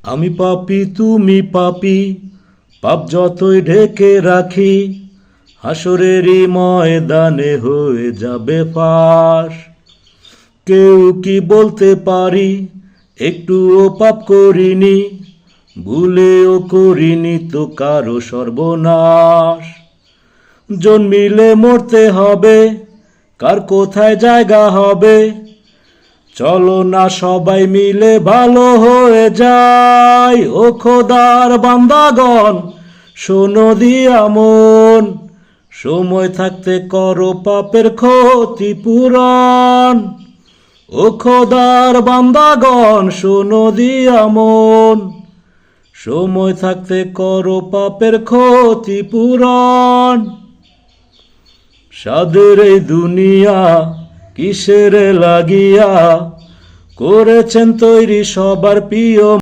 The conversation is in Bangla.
আমি পাপী তুমি পাপী, পাপ যতই ঢেকে রাখি, হাসরেরই ময়দানে হয়ে যাবে ফাঁস। কেউ কি বলতে পারি একটুও পাপ করিনি, ভুলেও করিনি তো কারো সর্বনাশ। জন্মিলে মরতে হবে, কার কোথায় জায়গা হবে, চলো না সবাই মিলে ভালো হয়ে যাই। ও খোদার বান্দাগণ শোনো দিয়া মন, সময় থাকতে করো পাপের ক্ষতিপূরণ। ও খোদার বান্দাগণ শোনো দিয়া মন, সময় থাকতে করো পাপের ক্ষতিপূরণ। সাদের এই দুনিয়া কিসের লাগিয়া করেছেন তৈরি সবার প্রিয়